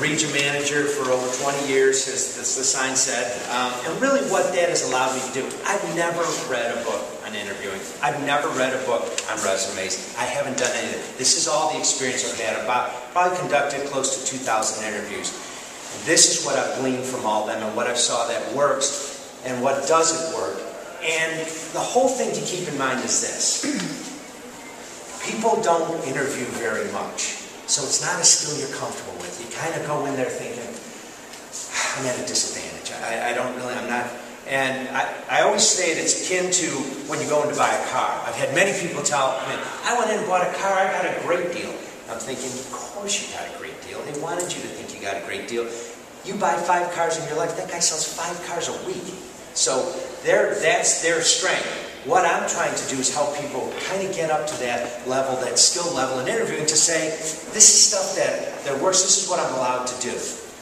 region manager for over 20 years, as the sign said. And really what that has allowed me to do, I've never read a book on interviewing. I've never read a book on resumes. I haven't done anything. This is all the experience I've had. Probably conducted close to 2,000 interviews. And this is what I've gleaned from all of them and what I saw that works and what doesn't work. And the whole thing to keep in mind is this. People don't interview very much. So it's not a skill you're comfortable with. You kind of go in there thinking, I'm at a disadvantage. I'm not. And I always say it's akin to when you go in to buy a car. I've had many people tell me, I went in and bought a car, I got a great deal. I'm thinking, of course you got a great deal. They wanted you to think you got a great deal. You buy 5 cars in your life, that guy sells 5 cars a week. So that's their strength. What I'm trying to do is help people kind of get up to that level, that skill level in interviewing, to say, this is stuff that works, this is what I'm allowed to do.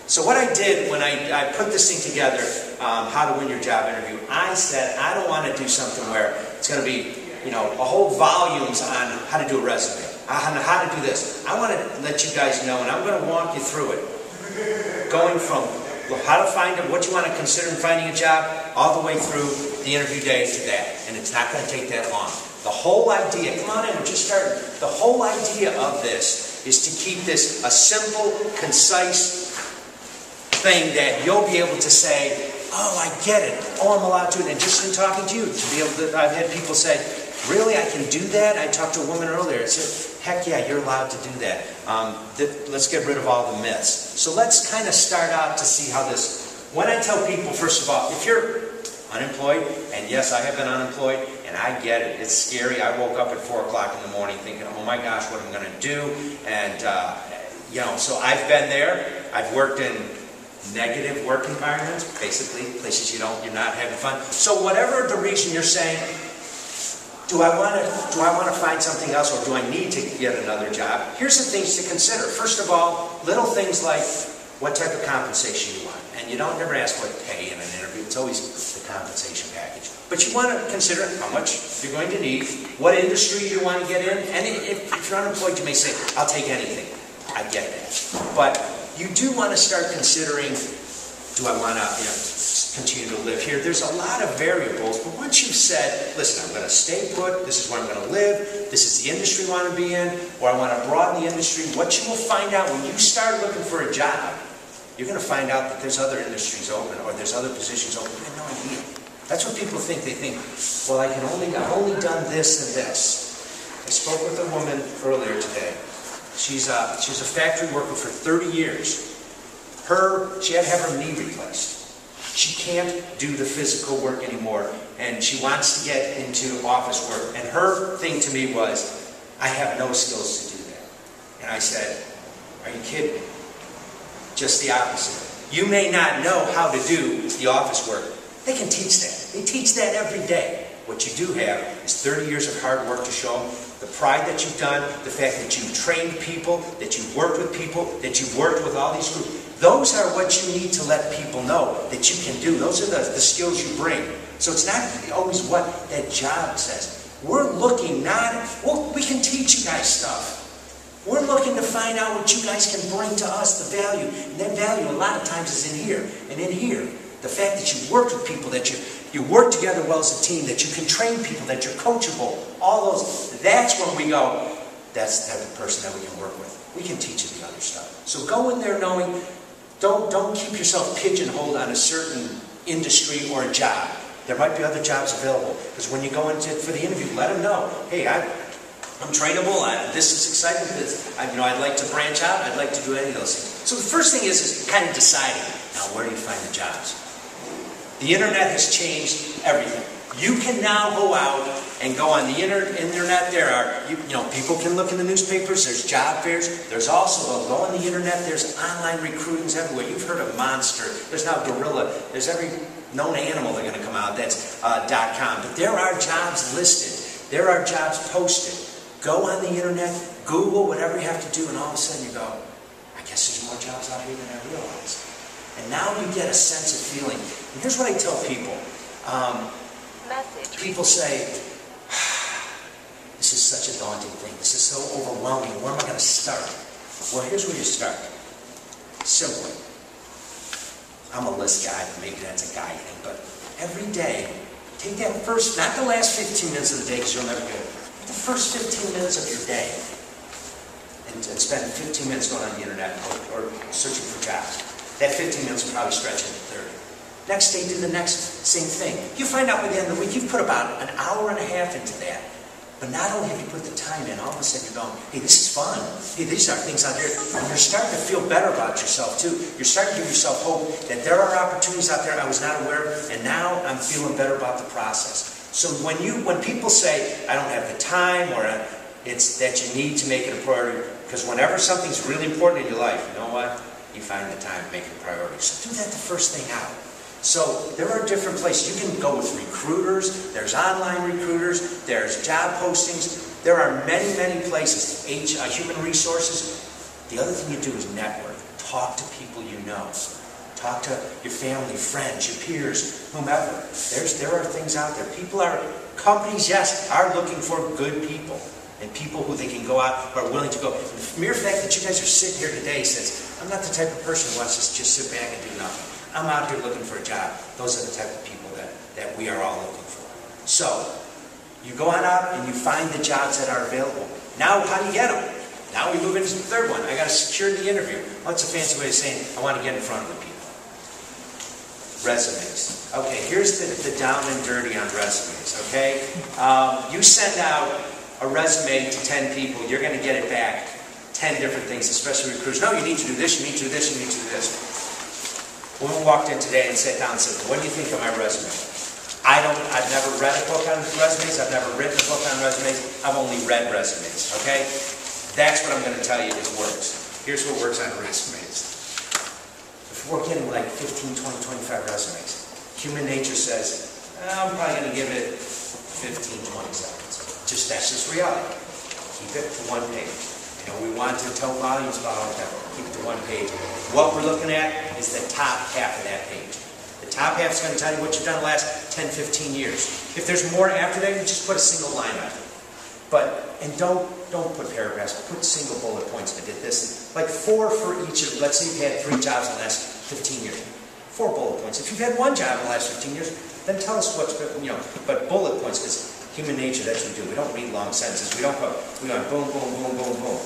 So what I did when I put this thing together, How to Win Your Job Interview, I said, I don't want to do something where it's going to be, a whole volumes on how to do a resume, on how to do this. I want to let you guys know, and I'm going to walk you through it, going from how to find what you want to consider in finding a job, all the way through the interview day to that. And it's not going to take that long. The whole idea, come on in, we're just starting. The whole idea of this is to keep this a simple, concise thing that you'll be able to say, oh, I get it. Oh, I'm allowed to. And just in talking to you, to be able to, I've had people say, really, I can do that? I talked to a woman earlier. I said, heck yeah, you're allowed to do that. Let's get rid of all the myths. So let's kind of start out to see how this, when I tell people, first of all, if you're unemployed, and yes, I have been unemployed, and I get it. It's scary. I woke up at 4 o'clock in the morning thinking, oh my gosh, what am I going to do? And, so I've been there. I've worked in negative work environments, basically places you're not having fun. So whatever the reason you're saying, do I want to find something else, or do I need to get another job? Here's the things to consider. First of all, little things like what type of compensation you want. And you don't never ask what pay in an interview. It's always the compensation package. But you want to consider how much you're going to need, what industry you want to get in. And if you're unemployed, you may say, I'll take anything. I get that. But you do want to start considering, do I want to continue to live here? There's a lot of variables, but once you've said, listen, I'm going to stay put, this is where I'm going to live, this is the industry I want to be in, or I want to broaden the industry, what you will find out when you start looking for a job, you're going to find out that there's other industries open, or there's other positions open. You have no idea. That's what people think. They think, well, I've only done this and this. I spoke with a woman earlier today. She's a factory worker for 30 years. She had to have her knee replaced. She can't do the physical work anymore, and she wants to get into office work. And her thing to me was, I have no skills to do that. And I said, are you kidding me? Just the opposite. You may not know how to do the office work. They can teach that. They teach that every day. What you do have is 30 years of hard work to show them, the pride that you've done, the fact that you've trained people, that you've worked with people, that you've worked with all these groups. Those are what you need to let people know that you can do. Those are the skills you bring. So it's not always what that job says. We're looking we can teach you guys stuff. We're looking to find out what you guys can bring to us, the value. And that value a lot of times is in here and in here. The fact that you've worked with people, that you work together well as a team, that you can train people, that you're coachable, all those, that's when we go, that's the type of person that we can work with. We can teach you the other stuff. So go in there knowing, don't keep yourself pigeonholed on a certain industry or a job. There might be other jobs available. Because when you go into for the interview, let them know, hey, I'm trainable, this is exciting, I'd like to branch out, I'd like to do any of those things. So the first thing is kind of deciding, now where do you find the jobs? The internet has changed everything. You can now go out and go on the internet. There are, people can look in the newspapers, there's job fairs, there's also, go on the internet, there's online recruitings everywhere. You've heard of Monster, there's now Gorilla, there's every known animal they're going to come out, that's .com. But there are jobs listed, there are jobs posted. Go on the internet, Google, whatever you have to do, and all of a sudden you go, I guess there's more jobs out here than I realized. And now you get a sense of feeling. And here's what I tell people. People say, this is such a daunting thing. This is so overwhelming. Where am I going to start? Well, here's where you start. Simply. I'm a list guy, maybe that's a guy thing, but every day, take that first, not the last 15 minutes of the day, because you'll never get it, but the first 15 minutes of your day, and spend 15 minutes going on the internet or searching for jobs. That 15 minutes will probably stretch into 30. Next day, do the next same thing. You find out by the end of the week, you've put about an hour and a half into that. But not only have you put the time in, all of a sudden you're going, hey, this is fun. Hey, these are things out here. And you're starting to feel better about yourself, too. You're starting to give yourself hope that there are opportunities out there I was not aware of, and now I'm feeling better about the process. So when people say, I don't have the time, or it's that you need to make it a priority, because whenever something's really important in your life, you know what? You find the time to make it a priority. So do that the first thing out. So there are different places. You can go with recruiters, there's online recruiters, there's job postings. There are many, many places. Human resources. The other thing you do is network. Talk to people you know. Talk to your family, friends, your peers, whomever. There are things out there. Companies, yes, are looking for good people. And people who they can go out, who are willing to go. The mere fact that you guys are sitting here today says, I'm not the type of person who wants to just sit back and do nothing. I'm out here looking for a job. Those are the type of people that we are all looking for. So, you go on out and you find the jobs that are available. Now, how do you get them? Now we move into the third one. I got to secure the interview. What's a fancy way of saying I want to get in front of the people? Resumes. Okay, here's the down and dirty on resumes, okay? You send out a resume to 10 people, you're going to get it back 10 different things, especially recruiters. No, you need to do this, you need to do this, you need to do this. Woman walked in today and sat down and said, what do you think of my resume? I've never read a book on resumes, I've never written a book on resumes, I've only read resumes, okay? That's what I'm going to tell you, it works. Here's what works on resumes. If we're getting like 15, 20, 25 resumes, human nature says, I'm probably going to give it 15, 20 seconds. That's just reality. Keep it to one page. We want to tell volumes about all that. Keep it to one page. What we're looking at is the top half of that page. The top half is going to tell you what you've done the last 10, 15 years. If there's more after that, you just put a single line on it. And don't put paragraphs, put single bullet points. I did this. Like 4 for each of, let's say you've had 3 jobs in the last 15 years. 4 bullet points. If you've had 1 job in the last 15 years, then tell us what's been, but bullet points, because human nature, that's what we do. We don't read long sentences. We go boom, boom, boom, boom, boom.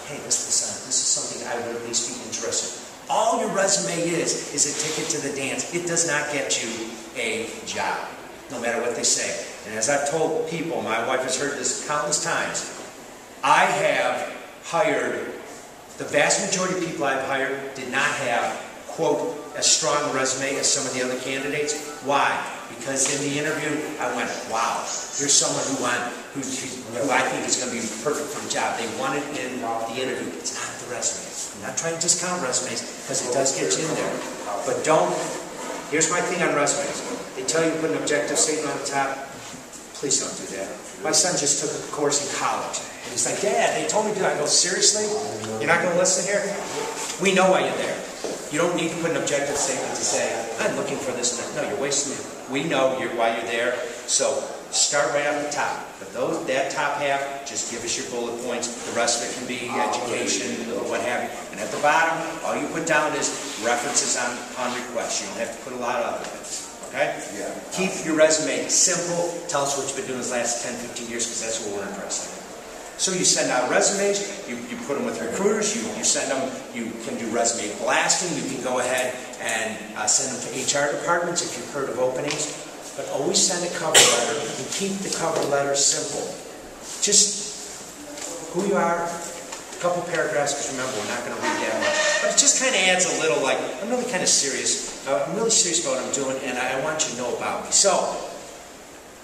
Hey, this is something I would at least be interested in. All your resume is a ticket to the dance. It does not get you a job, no matter what they say. And as I've told people, my wife has heard this countless times, I have hired, the vast majority of people I've hired did not have, quote, as strong a resume as some of the other candidates. Why? Because in the interview, I went, wow, here's someone who I think is going to be perfect for the job. They want it in the interview. It's not the resume. I'm not trying to discount resumes, because it does get you in there. But here's my thing on resumes. They tell you to put an objective statement on the top. Please don't do that. My son just took a course in college. And he's like, Dad, they told me to do that. I go, seriously? You're not going to listen here? We know why you're there. You don't need to put an objective statement to say, I'm looking for this and that. No, you're wasting it. We know why you're there. So start right off the top. But that top half, just give us your bullet points. The rest of it can be education, what have you. And at the bottom, all you put down is references on request. You don't have to put a lot of other things. Okay? Yeah. Keep your resume simple. Tell us what you've been doing the last 10, 15 years, because that's what we're interested in. So you send out resumes, you put them with recruiters, you send them, you can do resume blasting, you can go ahead and send them to HR departments if you've heard of openings. But always send a cover letter and keep the cover letter simple. Just who you are, a couple paragraphs, because remember, we're not going to read that much. But it just kind of adds a little, like, I'm really kind of serious. I'm really serious about what I'm doing, and I want you to know about me. So,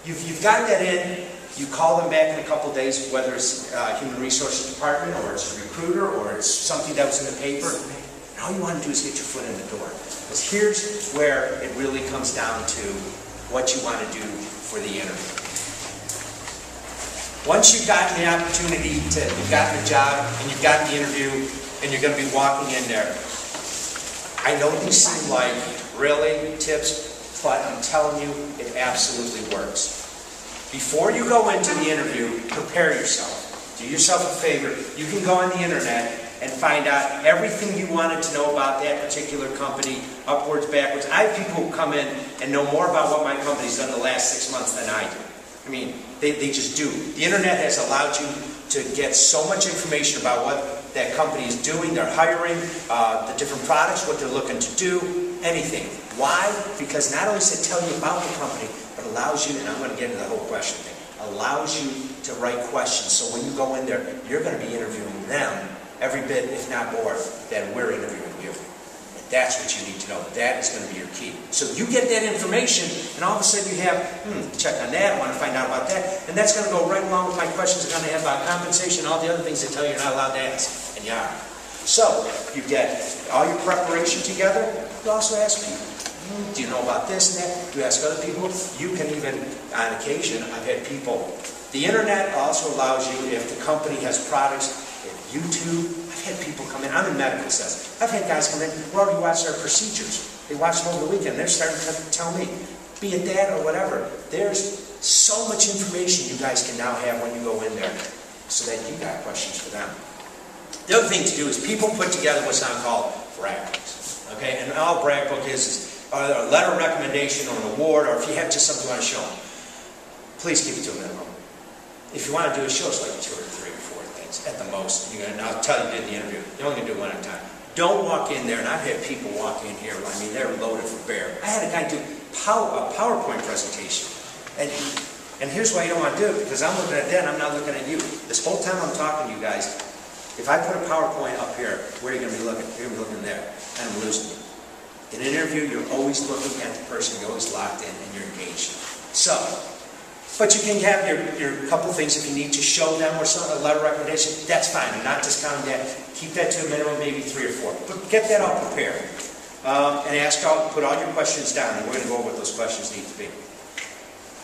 you've gotten that in. You call them back in a couple days, whether it's Human Resources Department, or it's a recruiter, or it's something that was in the paper. And all you want to do is get your foot in the door. Because here's where it really comes down to what you want to do for the interview. Once you've gotten the opportunity you've gotten the job, and you've gotten the interview, and you're going to be walking in there, I know these seem like really tips, but I'm telling you, it absolutely works. Before you go into the interview, prepare yourself. Do yourself a favor. You can go on the internet and find out everything you wanted to know about that particular company, upwards, backwards. I have people who come in and know more about what my company's done the last 6 months than I do. I mean, they just do. The internet has allowed you to get so much information about what that company is doing, their hiring, the different products, what they're looking to do, anything. Why? Because not only does it tell you about the company, but allows you, and I'm going to get into the whole question thing, allows you to write questions. So when you go in there, you're going to be interviewing them every bit, if not more, than we're interviewing you. And that's what you need to know. That is going to be your key. So you get that information, and all of a sudden you have, check on that, I want to find out about that. And that's going to go right along with my questions I'm going to have about compensation, all the other things they tell you you're not allowed to ask. And you are. So you get all your preparation together. You also ask people. Do you know about this and that? Do you ask other people? You can even, on occasion, I've had people. The internet also allows you, if the company has products, if YouTube, I've had people come in. I'm in medical sales. I've had guys come in who already watched our procedures. They watched them over the weekend. They're starting to tell me, be it that or whatever. There's so much information you guys can now have when you go in there, so that you got questions for them. The other thing to do is people put together what's now called brag books. Okay, and all brag book is a letter of recommendation or an award, or if you have just something you want to show them, please keep it to a minimum. If you want to do a show, it's like 2 or 3 or 4 things at the most. And I'll tell you in the interview, you're only going to do one at a time. Don't walk in there, and I've had people walk in here, I mean, they're loaded for bear. I had a guy do a PowerPoint presentation, and here's why you don't want to do it, because I'm looking at that and I'm not looking at you. This whole time I'm talking to you guys, if I put a PowerPoint up here, where are you going to be looking? You're going to be looking there, and I'm losing you. In an interview, you're always looking at the person, you're always locked in, and you're engaged. So, but you can have your couple things if you need to show them or something, a letter of recommendation, that's fine. I'm not discounting that. Keep that to a minimum, maybe 3 or 4. But get that all prepared. And put all your questions down, and we're going to go over what those questions need to be.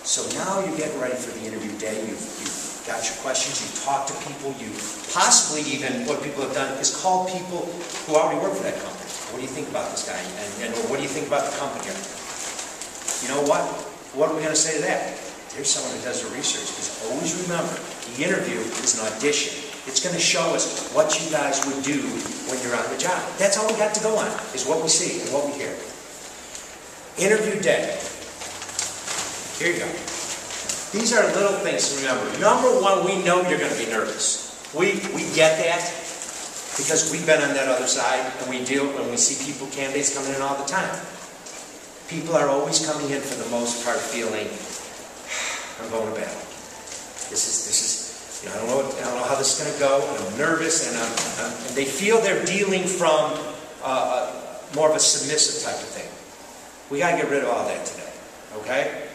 So now you're getting ready for the interview day. You've got your questions, you've talked to people, you possibly even, what people have done is call people who already work for that company. What do you think about this guy? And what do you think about the company? You know what? What are we going to say to that? There's someone who does the research. Because always remember, the interview is an audition. It's going to show us what you guys would do when you're on the job. That's all we got to go on, is what we see and what we hear. Interview day. Here you go. These are little things to remember. Number one, we know you're going to be nervous. We get that. Because we've been on that other side, and we see people, candidates coming in all the time. People are always coming in for the most part feeling, I'm going to battle. This is, I don't know how this is going to go, and I'm nervous, and they feel they're dealing from more of a submissive type of thing. We got to get rid of all that today, okay?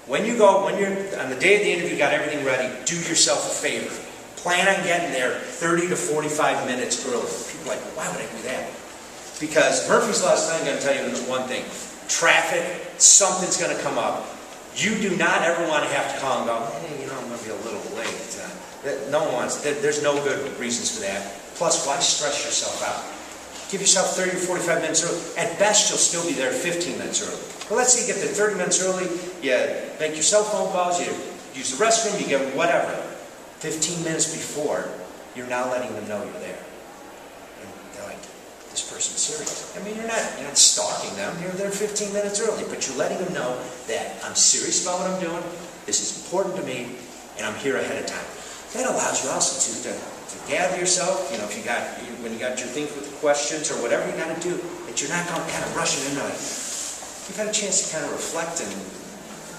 When you're on the day of the interview, you got everything ready, do yourself a favor. Plan on getting there 30 to 45 minutes early. People are like, why would I do that? Because Murphy's Law is going to tell you one thing. Traffic, something's going to come up. You do not ever want to have to call and go, hey, I'm going to be a little late. No one wants, there's no good reasons for that. Plus, why stress yourself out? Give yourself 30 to 45 minutes early. At best, you'll still be there 15 minutes early. Well, let's say you get there 30 minutes early, you make your cell phone calls, you use the restroom, you get whatever. 15 minutes before, you're now letting them know you're there. And they're like, this person's serious. I mean, you're not stalking them. You're there 15 minutes early, but you're letting them know that I'm serious about what I'm doing, this is important to me, and I'm here ahead of time. That allows you also to gather yourself, when you got your things with the questions or whatever you got to do, that you're not going to kind of rushing into it. You've had a chance to kind of reflect and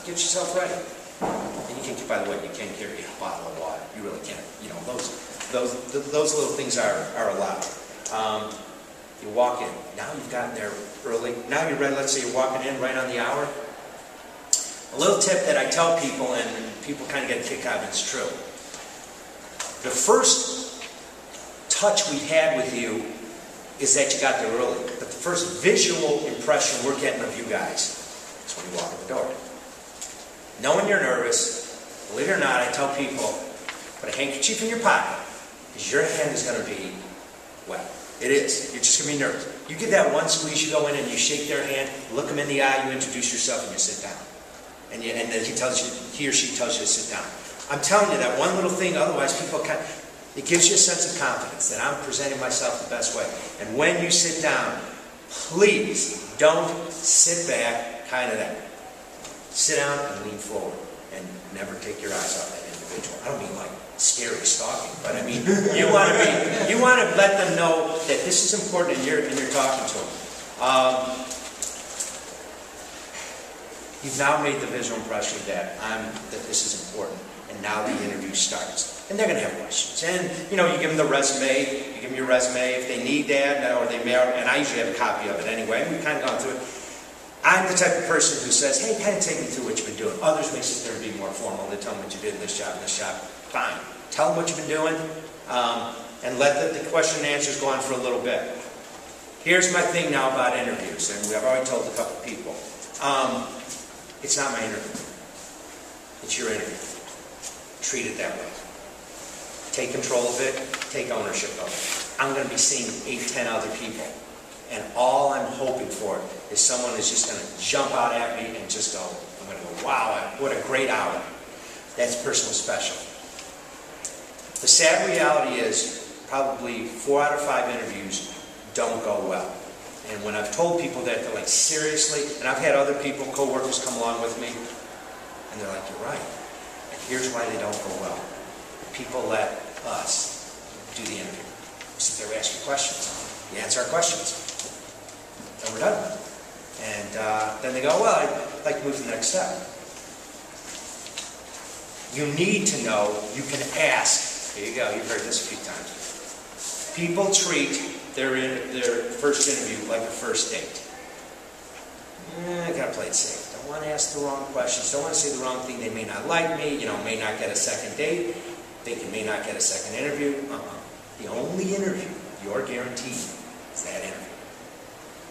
get yourself ready. And you can, by the way, you can carry a bottle of water. You really can. Those little things are allowed. You walk in. Now you've gotten there early. Now you're ready. Let's say you're walking in right on the hour. A little tip that I tell people, and people kind of get a kick out of it, it's true. The first touch we had with you is that you got there early. But the first visual impression we're getting of you guys is when you walk in the door. Knowing you're nervous, believe it or not, I tell people, put a handkerchief in your pocket, because your hand is going to be wet. It is. You're just going to be nervous. You give that one squeeze, you go in and you shake their hand, look them in the eye, you introduce yourself, and you sit down. And then he or she tells you to sit down. I'm telling you that one little thing, otherwise people It gives you a sense of confidence that I'm presenting myself the best way. And when you sit down, please don't sit back, kind of that. Sit down and lean forward and never take your eyes off that individual. I don't mean like scary stalking, but I mean you want to let them know that this is important and you're talking to them. You've now made the visual impression that this is important, and now the interview starts. And they're going to have questions. And, you know, you give them the resume, you give them your resume if they need that, or they may, and I usually have a copy of it anyway, and we've kind of gone through it. I'm the type of person who says, hey, kind of take me through what you've been doing. Others may sit there and be more formal. They tell them what you did in this job and this job. Fine. Tell them what you've been doing, and let the question and answers go on for a little bit. Here's my thing now about interviews, and I've already told a couple people. It's not my interview. It's your interview. Treat it that way. Take control of it. Take ownership of it. I'm going to be seeing 8, 10 other people. And all I'm hoping for is someone is just going to jump out at me and just go, I'm going to go, wow, what a great hour. That's personal special. The sad reality is probably 4 out of 5 interviews don't go well. And when I've told people that, they're like, seriously? And I've had other people, co-workers, come along with me, and they're like, you're right. And here's why they don't go well. People let us do the interview. We sit there, we ask you questions. You answer our questions. And we're done. And then they go, well, I'd like to move to the next step. You need to know you can ask. Here you go, you've heard this a few times. People treat their first interview like a first date. I gotta play it safe. Don't want to ask the wrong questions. Don't want to say the wrong thing. They may not like me. You know, may not get a second date. They may not get a second interview. The only interview you're guaranteed is that interview.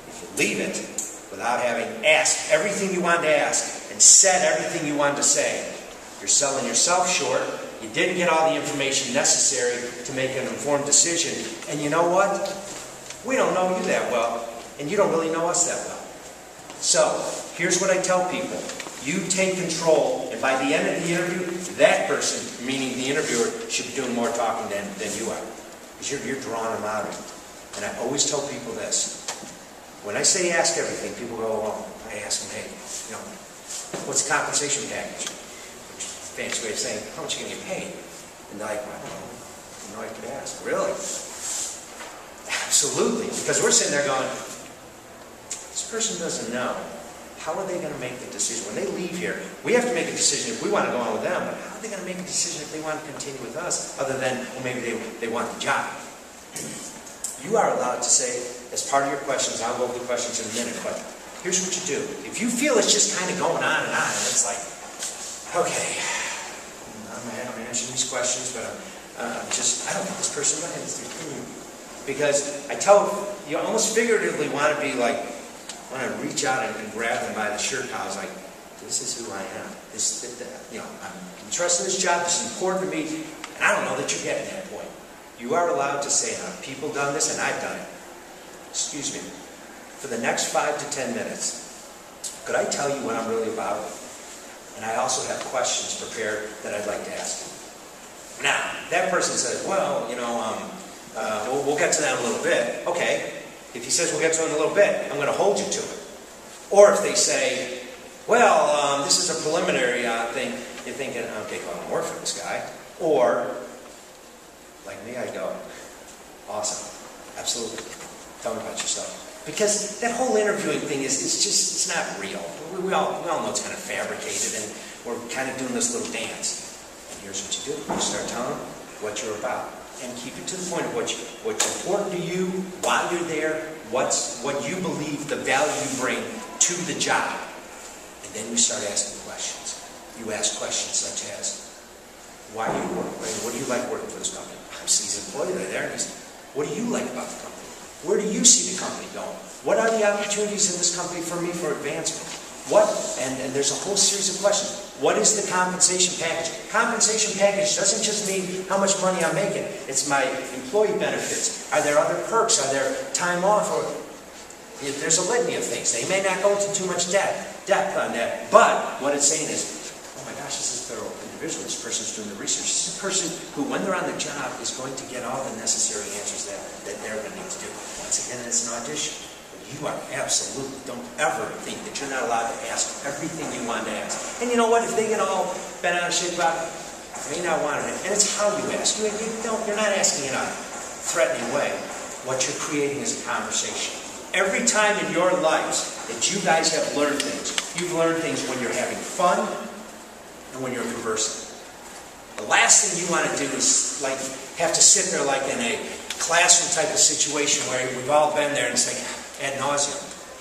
If you leave it without having asked everything you wanted to ask and said everything you wanted to say, you're selling yourself short. You didn't get all the information necessary to make an informed decision. And you know what? We don't know you that well, and you don't really know us that well. So, here's what I tell people. You take control, and by the end of the interview, that person, meaning the interviewer, should be doing more talking than you are. Because you're drawing them out of it. And I always tell people this. When I say ask everything, people go, well, I ask them, hey, you know, what's the compensation package? Fancy way of saying, how much are you going to get paid? And they're like, well, I don't know. You know, I could ask. Really? Absolutely. Because we're sitting there going, this person doesn't know. How are they going to make the decision? When they leave here, we have to make a decision if we want to go on with them, but how are they going to make a decision if they want to continue with us, other than, well, maybe they want the job? You are allowed to say, as part of your questions, I'll go over the questions in a minute, but here's what you do. If you feel it's just kind of going on, and it's like, okay, I'm answering these questions, but I don't think this person knows. Because you almost figuratively want to be like, want to reach out and grab them by the shirt collar. Like, this is who I am. I'm interested in this job. This is important to me. And I don't know that you're getting that point. You are allowed to say, now, people done this, and I've done it. Excuse me. For the next 5 to 10 minutes, could I tell you what I'm really about? And I also have questions prepared that I'd like to ask you. Now, that person says, well, we'll get to that in a little bit. Okay. If he says we'll get to it in a little bit, I'm going to hold you to it. Or if they say, well, this is a preliminary thing, you're thinking, okay, well, I'm working for this guy. Or, like me, I'd go, awesome. Absolutely. Tell me about yourself. Because that whole interviewing thing it's not real. We all know it's kind of fabricated, and we're kind of doing this little dance. And here's what you do. You start telling them what you're about. And keep it to the point of what's important to you, why you're there, what you believe the value you bring to the job. And then you start asking questions. You ask questions such as, why do you work? What do you like working for this company? He's an employee there. What do you like about the company? Where do you see the company going? What are the opportunities in this company for me for advancement? And there's a whole series of questions. What is the compensation package? Compensation package doesn't just mean how much money I'm making. It's my employee benefits. Are there other perks? Are there time off? Or there's a litany of things. They may not go into too much depth on that. But what it's saying is, oh my gosh, this is thorough. individual. This person's doing the research. This is a person who, when they're on the job, is going to get all the necessary answers that they're going to need to do. Once again, it's an audition. You are absolutely, don't ever think that you're not allowed to ask everything you want to ask. And you know what? If they get all bent out of shape about it, you may not want it. And it's how you ask. You're not asking in a threatening way. What you're creating is a conversation. Every time in your lives that you guys have learned things, you've learned things when you're having fun and when you're conversing. The last thing you want to do is like have to sit there like in a classroom type of situation where we've all been there and it's like ad nauseum.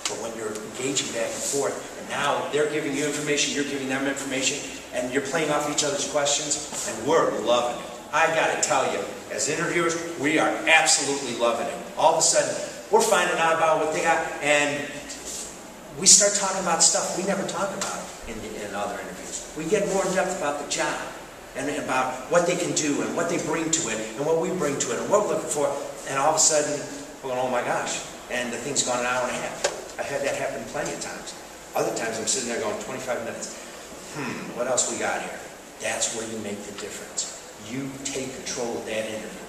But when you're engaging back and forth, and now they're giving you information, you're giving them information, and you're playing off each other's questions, and we're loving it. I got to tell you, as interviewers, we are absolutely loving it. All of a sudden, we're finding out about what they got, and we start talking about stuff we never talk about in other interviews. We get more in depth about the job, and about what they can do, and what they bring to it, and what we bring to it, and what we're looking for, and all of a sudden, we're going, oh my gosh, and the thing's gone an hour and a half. I've had that happen plenty of times. Other times I'm sitting there going, 25 minutes. What else we got here? That's where you make the difference. You take control of that interview.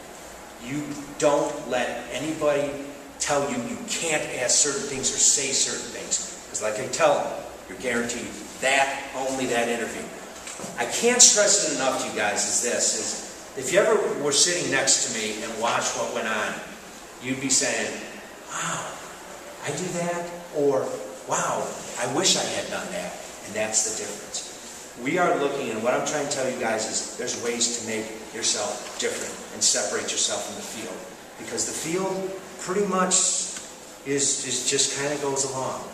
You don't let anybody tell you you can't ask certain things or say certain things. Because like I tell them, you're guaranteed that, only that interview. I can't stress it enough to you guys is this, is if you ever were sitting next to me and watched what went on, you'd be saying, wow, I do that, or wow, I wish I had done that, and that's the difference. We are looking, and what I'm trying to tell you guys is there's ways to make yourself different and separate yourself from the field, because the field pretty much is just kind of goes along.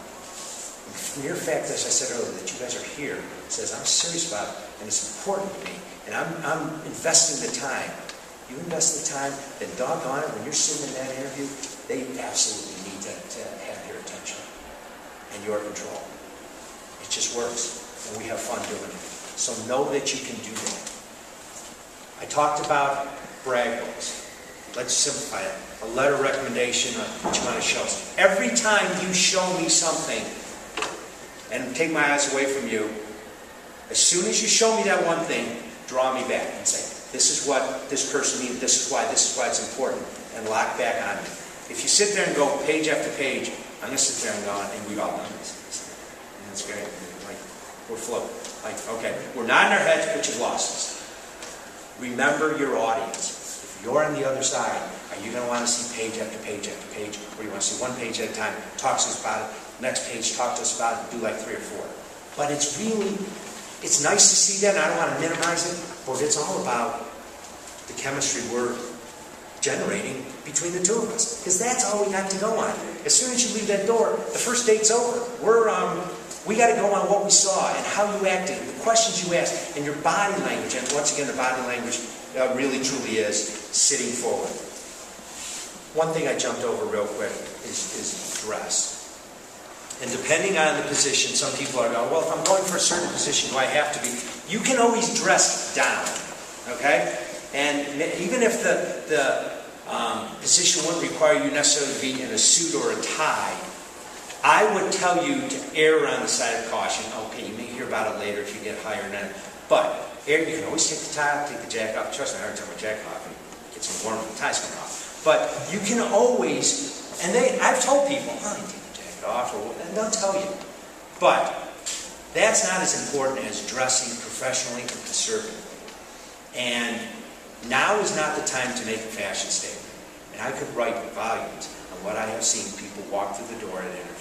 The mere fact, as I said earlier, that you guys are here says I'm serious about it, and it's important to me, and I'm investing the time. You invest the time, then doggone it, when you're sitting in that interview, they absolutely need to have your attention and your control. It just works, and we have fun doing it. So know that you can do that. I talked about brag books. Let's simplify it. A letter of recommendation on what you want to show us. Every time you show me something and take my eyes away from you, as soon as you show me that one thing, draw me back and say, this is what this person needs, this is why it's important, and lock back on me. If you sit there and go page after page, I'm going to sit there and go, and we've all done this. And it's great. Like, we're floating. Like, okay, we're nodding our heads, but you've lost us. Remember your audience. If you're on the other side, are you going to want to see page after page after page, or you want to see one page at a time, talk to us about it, next page, talk to us about it, do like 3 or 4. But it's nice to see that, and I don't want to minimize it, but it's all about the chemistry we're generating between the two of us. Because that's all we got to go on. As soon as you leave that door, the first date's over. We got to go on what we saw and how you acted, the questions you asked, and your body language. And once again, the body language really truly is sitting forward. One thing I jumped over real quick is dress. And depending on the position, some people are going, well, if I'm going for a certain position, do I have to be? You can always dress down, okay? And even if the position wouldn't require you necessarily to be in a suit or a tie, I would tell you to err on the side of caution. Okay, you may hear about it later if you get higher than that. But you can always take the tie off, take the jacket off. Trust me, I already took my jacket off and get some warm when the tie's coming off. But you can always, and I've told people, oh, you take the jacket off, and they'll tell you. But that's not as important as dressing professionally and conservatively. And now is not the time to make a fashion statement. And I could write volumes on what I have seen people walk through the door at interviews.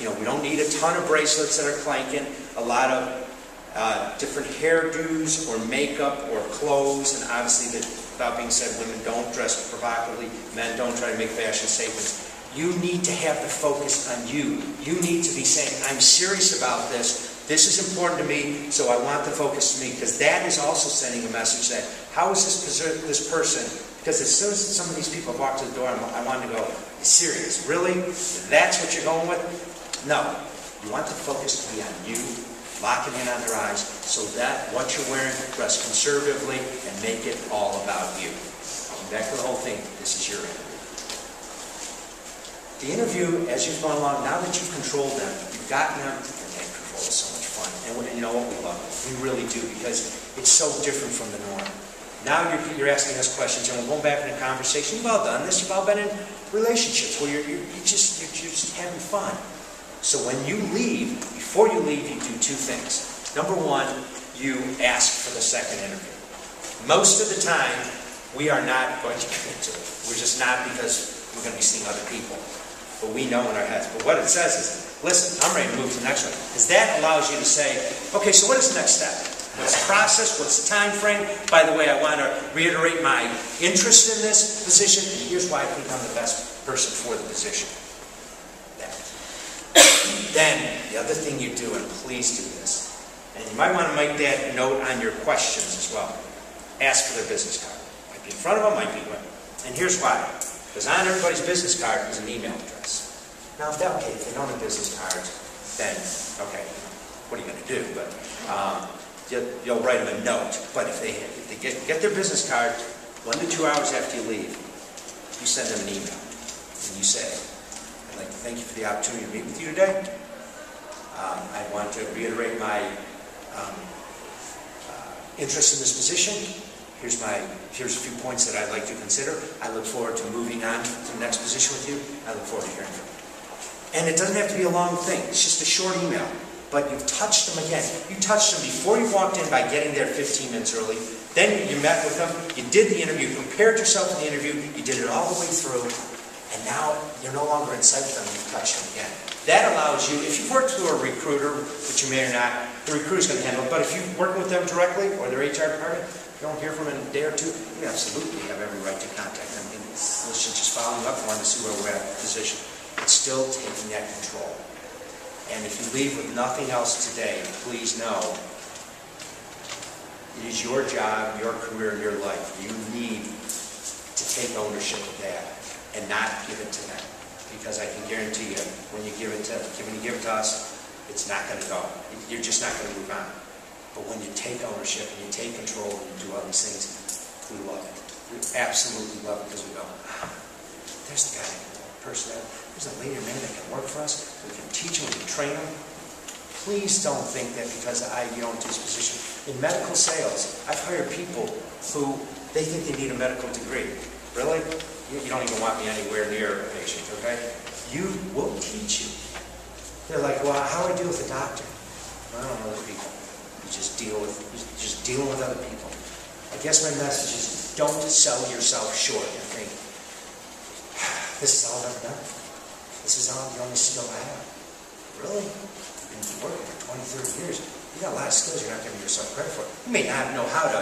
We don't need a ton of bracelets that are clanking, a lot of different hairdos or makeup or clothes, and obviously, without being said, women don't dress provocatively, men don't try to make fashion statements. You need to have the focus on you. You need to be saying, I'm serious about this. This is important to me, so I want the focus to me, because that is also sending a message that, how is this person, because as soon as some of these people have walked to the door, I want to go, serious, really? That's what you're going with? No. You want the focus to be on you, locking in on their eyes, so that what you're wearing, dress conservatively, and make it all about you. Back to the whole thing, this is your interview. The interview, as you've gone along, now that you've controlled them, you've gotten them, and that control is so much fun. And you know what? We love it. We really do, because it's so different from the norm. Now you're asking us questions, and we're going back in a conversation. You've all done this. You've all been in relationships where you're just having fun. So when you leave, before you leave, you do two things. Number one, you ask for the second interview. Most of the time, we are not going to commit to it. We're just not, because we're going to be seeing other people. But we know in our heads. But what it says is, listen, I'm ready to move to the next one. Because that allows you to say, okay, so what is the next step? What's the process? What's the time frame? By the way, I want to reiterate my interest in this position, and here's why I think I'm the best person for the position. Then, the other thing you do, and please do this, and you might want to make that note on your questions as well. Ask for their business card. Might be in front of them, might be with them. And here's why. Because on everybody's business card is an email address. Now, if they don't have business cards, then, okay, what are you going to do? But you'll write them a note. But if they get their business card, 1 to 2 hours after you leave, you send them an email. And you say, I'd like to thank you for the opportunity to meet with you today. I want to reiterate my interest in this position. Here's a few points that I'd like to consider. I look forward to moving on to the next position with you. I look forward to hearing from you. And it doesn't have to be a long thing. It's just a short email. But you've touched them again. You touched them before you walked in by getting there 15 minutes early. Then you met with them. You did the interview. Prepared yourself for the interview. You did it all the way through. And now you're no longer in sight with them. You've touched them again. That allows you, if you've worked through a recruiter, which you may or not, the recruiter's going to handle it. But if you're working with them directly, or their HR department, if you don't hear from them in a day or two, you absolutely have every right to contact them. And listen, just following up, wanting to see where we're at in the position. It's still taking that control. And if you leave with nothing else today, please know it is your job, your career, your life. You need to take ownership of that and not give it to them. Because I can guarantee you, when you give it to us, it's not going to go. You're just not going to move on. But when you take ownership and you take control and you do all these things, we love it. We absolutely love it, because we go, there's the guy, there's a lady or man that can work for us. We can teach them, we can train them. Please don't think that because you don't do this position. In medical sales, I've hired people who, they think they need a medical degree. Really? You don't even want me anywhere near a patient, okay? We'll teach you. They're like, well, how do I deal with a doctor? Well, I don't know those people. You're just dealing with other people. I guess my message is, don't sell yourself short and think, this is all I've ever done. This is all the only skill I have. Really? You've been working for 20, 30 years. You got a lot of skills you're not giving yourself credit for. You may not know how to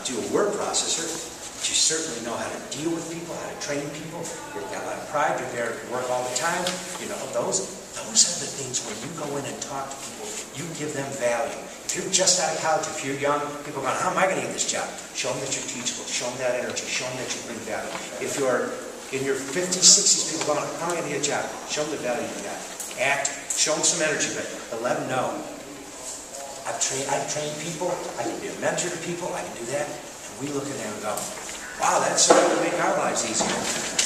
do a word processor, but you certainly know how to deal with people, how to train people. You've got a lot of pride. You're there to work all the time. You know, those are the things where you go in and talk to people. You give them value. If you're just out of college, if you're young, people are going, how am I going to get this job? Show them that you're teachable. Show them that energy. Show them that you bring value. If you're in your 50s, 60s, people going, how am I going to get a job? Show them the value you got. Act. Show them some energy, but let them know. I've trained people. I can be a mentor to people. I can do that. And we look at them and go, wow, that's going to make our lives easier.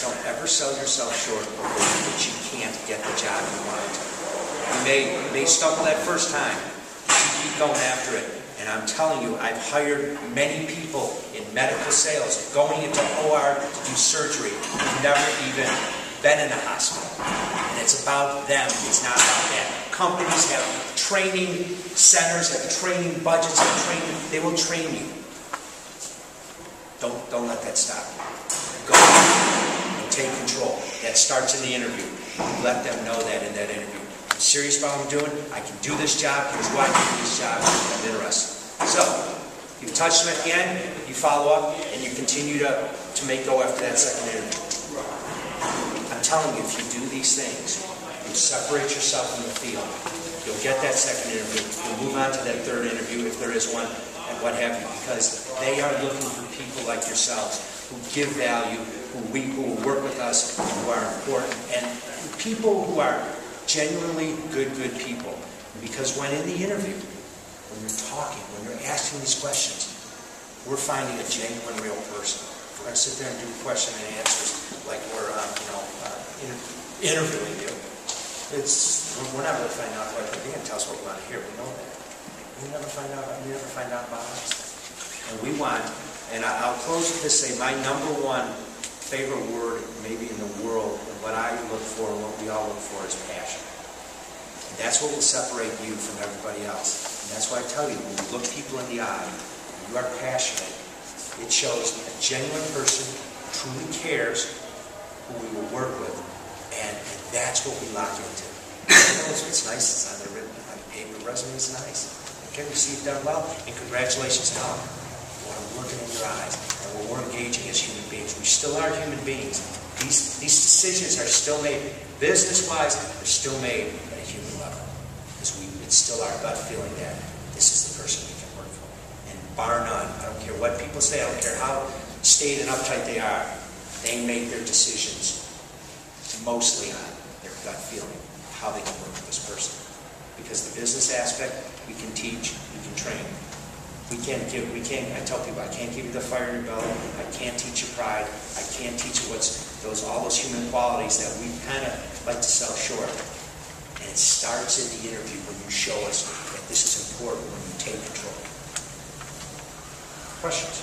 Don't ever sell yourself short or believe that you can't get the job you want. You may stumble that first time. You keep going after it. And I'm telling you, I've hired many people in medical sales, going into OR to do surgery, who've never even been in a hospital. And it's about them. It's not about that. Companies have training centers, have training budgets, have training. They will train you. Don't let that stop you. Go and take control. That starts in the interview. Let them know that in that interview. I'm serious about what I'm doing. I can do this job. Here's why I can do this job. I'm interested. So, you touch them again, you follow up, and you continue to go after that second interview. I'm telling you, if you do these things, you separate yourself from the field. You'll get that second interview. You'll move on to that third interview if there is one, and what have you, because they are looking for people like yourselves who give value, who work with us, who are important, and people who are genuinely good people. Because when in the interview, when you're talking, when you're asking these questions, we're finding a genuine, real person. We're going to sit there and do question and answers like we're, interviewing you. We're not really finding out what they're going to tell us what we want to hear. We know that. You never find out about us. And we want, and I'll close with this, say my number one favorite word maybe in the world, and what I look for and what we all look for is passion. And that's what will separate you from everybody else. And that's why I tell you, when you look people in the eye, and you are passionate, it shows a genuine person who truly cares who we will work with, and that's what we lock into. It's nice, it's on the written on paper, resume is nice. Okay, we see you've done well, and congratulations to all. We're looking in your eyes, and we're engaging as human beings. We still are human beings. These decisions are still made, business-wise, they're still made at a human level. Because it's still our gut feeling that this is the person we can work for. And bar none, I don't care what people say, I don't care how staid and uptight they are, they make their decisions mostly on their gut feeling, how they can work with this person. Because the business aspect, we can teach, we can train. I tell people, I can't give you the fire in your belly, I can't teach you pride, I can't teach you all those human qualities that we kind of like to sell short. And it starts in the interview when you show us that this is important, when you take control. Questions?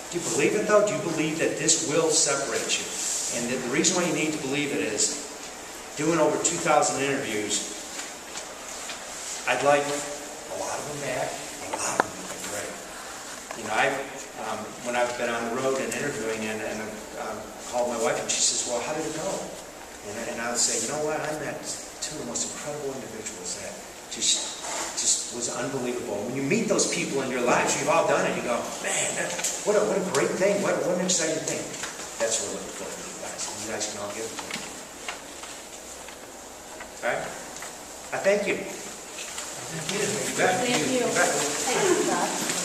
Do you believe it though? Do you believe that this will separate you? And the reason why you need to believe it is, doing over 2,000 interviews, I'd like a lot of them back, a lot of them have been great. You know, when I've been on the road and interviewing, and I called my wife and she says, well, how did it go? And I'll say, you know what, I met two of the most incredible individuals that just was unbelievable. When you meet those people in your lives, you've all done it, you go, man, what a great thing, what an exciting thing. That's what we're looking for from you guys. And you guys can all give it to me. All right? I thank you. Thank you. You bet. Thank you. You bet. Thank you, Bob.